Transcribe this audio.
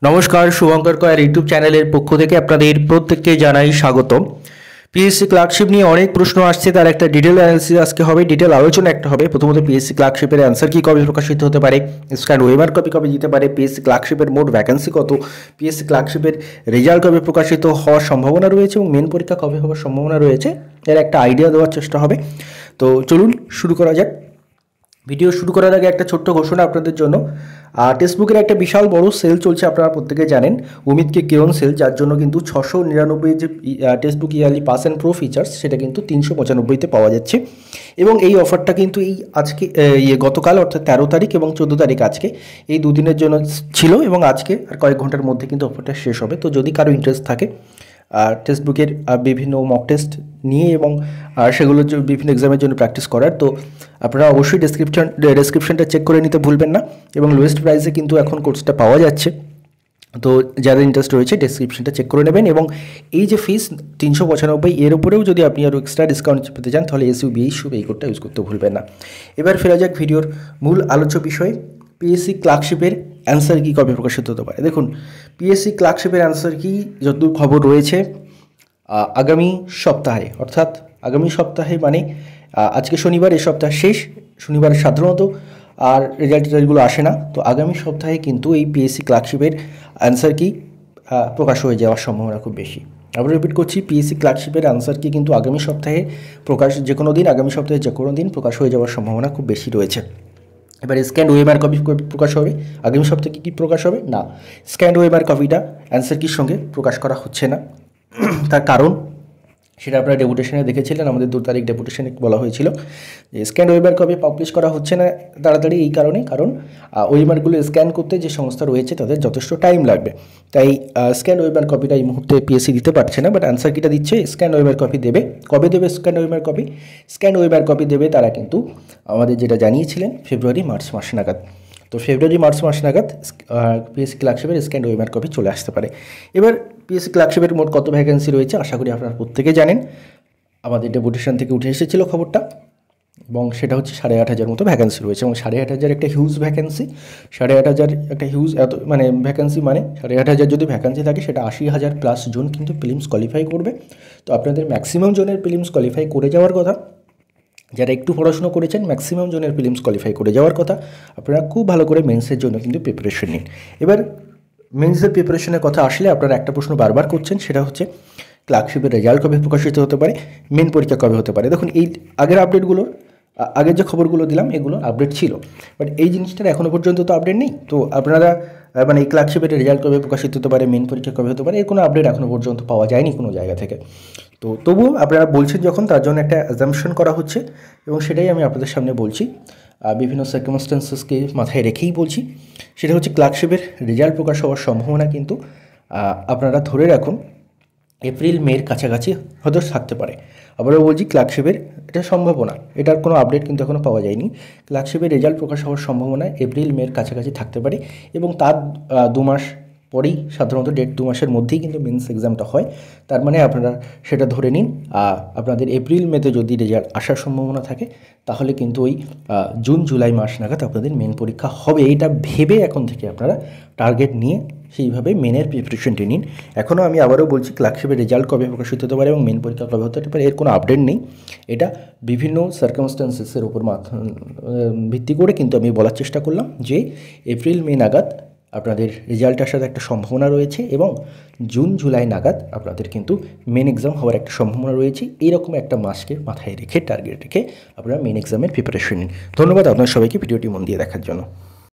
নমস্কার, Shubhankar choir YouTube চ্যানেলের পক্ষ থেকে আপনাদের প্রত্যেককে জানাই স্বাগতম। পিএসসি ক্লার্কশিপ নিয়ে অনেক প্রশ্ন আসছে, তার একটা ডিটেল অ্যানালিসিস আজকে হবে, ডিটেল আলোচনা একটা হবে। প্রথমত পিএসসি ক্লার্কশিপের অ্যান্সার কি কবে প্রকাশিত হতে পারে, স্ক্যান্ড ওয়েমার কপি কবে দিতে পারে, পিএসসি ক্লার্কশিপের মোট ভ্যাকেন্সি কত, পিএসসি ক্লার্কশিপের রেজাল্ট কবে প্রকাশিত হওয়ার সম্ভাবনা রয়েছে এবং মেন পরীক্ষা কবে হওয়ার সম্ভাবনা রয়েছে, এর একটা আইডিয়া দেওয়ার চেষ্টা হবে। তো চলুন শুরু করা যাক। ভিডিও শুরু করার আগে একটা ছোট্ট ঘোষণা আপনাদের জন্য। টেক্সটবুকের একটা বিশাল বড় সেল চলছে, আপনারা প্রত্যেকে জানেন, অমিতকে কেরন সেল, যার জন্য কিন্তু 699 যে textbook yearly pass and pro features, সেটা কিন্তু 395-তে পাওয়া যাচ্ছে। এবং এই অফারটা কিন্তু এই আজকে গতকাল অর্থাৎ 13 তারিখ এবং 14 তারিখ আজকে এই দুদিনের জন্য ছিল, এবং আজকে আর কয়েক ঘন্টার মধ্যে কিন্তু অফারটা শেষ হবে। তো যদি কারো ইন্টারেস্ট থাকে টেক্সটবুকের বিভিন্ন মক টেস্ট নিয়ে এবং সেগুলোর বিভিন্ন এক্সামের জন্য প্র্যাকটিস করার, তো আপনারা অবশ্যই ডেসক্রিপশনটা চেক করে নিতে ভুলবেন না। এবং লোয়েস্ট প্রাইসে কিন্তু এখন কোর্সটা পাওয়া যাচ্ছে, তো যাদের ইন্টারেস্ট রয়েছে ডেসক্রিপশনটা চেক করে নেবেন। এবং এই যে ফিস 395, এর উপরেও যদি আপনি আরও এক্সট্রা ডিসকাউন্ট পেতে চান, তাহলে SUBH এই কোডটা ইউজ করতে ভুলবেন না। এবার ফেরা যাক ভিডিওর মূল আলোচ্য বিষয়ে। পিএসসি ক্লার্কশিপের অ্যান্সার কি কবে প্রকাশিত হতে পারে? দেখুন, পিএসসি ক্লার্কশিপের অ্যান্সার কি যতদূর খবর রয়েছে আগামী সপ্তাহে, অর্থাৎ আগামী সপ্তাহে মানে আজকে শনিবার, এই সপ্তাহ শেষ শনিবার সাধারণত আর রেজাল্টগুলো আসে না। তো আগামী সপ্তাহে কিন্তু এই পিএসসি ক্লার্কশিপের অ্যান্সার কি প্রকাশ হয়ে যাওয়ার সম্ভাবনা খুব বেশি। আবার রিপিট করছি, পিএসসি ক্লার্কশিপের অ্যান্সার কি কিন্তু আগামী সপ্তাহে প্রকাশ, যে কোনো দিন আগামী সপ্তাহে যে কোনো দিন প্রকাশ হয়ে যাওয়ার সম্ভাবনা খুব বেশি রয়েছে। এবার স্ক্যান্ড ওয়েমার কপি প্রকাশ হবে আগামী সপ্তাহে, কি প্রকাশ হবে না, স্ক্যান্ড ওয়েমার কপিটা অ্যান্সার কির সঙ্গে প্রকাশ করা হচ্ছে না। তার কারণ সেটা আপনারা ডেপুটেশনে দেখেছিলেন, আমাদের 2 তারিখ ডেপুটেশনে বলা হয়েছিল যে স্ক্যান ওয়েমার কপি পাবলিশ করা হচ্ছে না তাড়াতাড়ি, এই কারণে, কারণ ওয়েমারগুলো স্ক্যান করতে যে সংস্থা রয়েছে তাদের যথেষ্ট টাইম লাগবে। তাই স্ক্যান ওয়েমার কপিটা এই মুহূর্তে পিএসসি দিতে পারছে না, বাট অ্যান্সার কিটা দিচ্ছে। স্ক্যান ওয়েমার কপি দেবে, কবে দেবে স্ক্যান ওয়েমার কপি? স্ক্যান ওয়েমার কপি দেবে তারা কিন্তু আমাদের যেটা জানিয়েছিলেন ফেব্রুয়ারি-মার্চ মাস নাগাদ। তো ফেব্রুয়ারি-মার্চ মাস নাগাদ পিএসসি ক্লার্কশিপের স্ক্যান ওয়েমার কপি চলে আসতে পারে। এবার পিএসসি ক্লার্কশিপের মোট কত ভ্যাকেন্সি রয়েছে আশা করি আপনারা প্রত্যেকে জানেন, আমাদের ডেপুটেশন থেকে উঠে এসেছিল খবরটা, এবং সেটা হচ্ছে 8,500 মতো ভ্যাকেন্সি রয়েছে। এবং 8,500 একটা হিউজ ভ্যাকেন্সি, 8,500 একটা হিউজ এত মানে ভ্যাকেন্সি, মানে 8,500 যদি ভ্যাকেন্সি থাকে সেটা 80,000+ জন কিন্তু প্রিলিমস কোয়ালিফাই করবে। তো আপনাদের ম্যাক্সিমাম জনের প্রিলিমস কোয়ালিফাই করে যাওয়ার কথা, যারা একটু পড়াশুনো করেছেন ম্যাক্সিমাম জনের প্রিলিমস কোয়ালিফাই করে যাওয়ার কথা। আপনারা খুব ভালো করে মেন্সের জন্য কিন্তু প্রিপারেশন নিন। এবার মেন্সের প্রিপারেশনের কথা আসলে আপনারা একটা প্রশ্ন বারবার করছেন, সেটা হচ্ছে ক্লার্কশিপের রেজাল্ট কবে প্রকাশিত হতে পারে, মেন পরীক্ষা কবে হতে পারে। দেখুন, এই আগের আপডেটগুলো, আগের যে খবরগুলো দিলাম এগুলো আপডেট ছিল, বাট এই জিনিসটার এখনও পর্যন্ত তো আপডেট নেই। তো আপনারা মানে এই ক্লার্কশিপের রেজাল্ট কবে প্রকাশিত হতে পারে, মেন পরীক্ষা কবে হতে পারে, এর কোনো আপডেট এখনও পর্যন্ত পাওয়া যায়নি কোনো জায়গা থেকে। তো তবুও আপনারা বলছেন যখন, তার জন্য একটা অ্যাজাম্পশন করা হচ্ছে, এবং সেটাই আমি আপনাদের সামনে বলছি, বিভিন্ন সার্কামস্টেন্সেসকে মাথায় রেখেই বলছি। সেটা হচ্ছে ক্লার্কশিপের রেজাল্ট প্রকাশ হওয়ার সম্ভাবনা কিন্তু আপনারা ধরে রাখুন এপ্রিল-মের কাছাকাছি হয়তো থাকতে পারে। আবারও বলছি, ক্লার্কশিপের এটা সম্ভাবনা, এটার কোনো আপডেট কিন্তু এখনও পাওয়া যায়নি। ক্লার্কশিপের রেজাল্ট প্রকাশ হওয়ার সম্ভাবনা এপ্রিল-মের কাছাকাছি থাকতে পারে, এবং তার 2 মাস পরেই, সাধারণত 1.5-2 মাসের মধ্যেই কিন্তু মেন্স এক্সামটা হয়। তার মানে আপনারা সেটা ধরে নিন, আপনাদের এপ্রিল-মেতে যদি রেজাল্ট আসার সম্ভাবনা থাকে, তাহলে কিন্তু ওই জুন-জুলাই মাস নাগাদ আপনাদের মেন পরীক্ষা হবে। এটা ভেবে এখন থেকে আপনারা টার্গেট নিয়ে সেইভাবে মেনের প্রিপারেশনটি নিন। এখনও আমি আবারও বলছি, ক্লার্কশিপের রেজাল্ট কবে প্রকাশিত হতে পারে এবং মেন পরীক্ষা কবে হতে পারে এর কোনো আপডেট নেই। এটা বিভিন্ন সার্কামস্টেন্সেসের উপর ভিত্তি করে কিন্তু আমি বলার চেষ্টা করলাম যে এপ্রিল-মে নাগাদ আপনাদের রেজাল্ট আসার একটা সম্ভাবনা রয়েছে, এবং জুন-জুলাই নাগাদ আপনাদের কিন্তু মেন এক্সাম হওয়ার একটা সম্ভাবনা রয়েছে। এইরকম একটা মাসকে মাথায় রেখে, টার্গেট রেখে আপনারা মেন এক্সামের প্রিপারেশন নিন। ধন্যবাদ আপনার সবাইকে ভিডিওটি মন দিয়ে দেখার জন্য।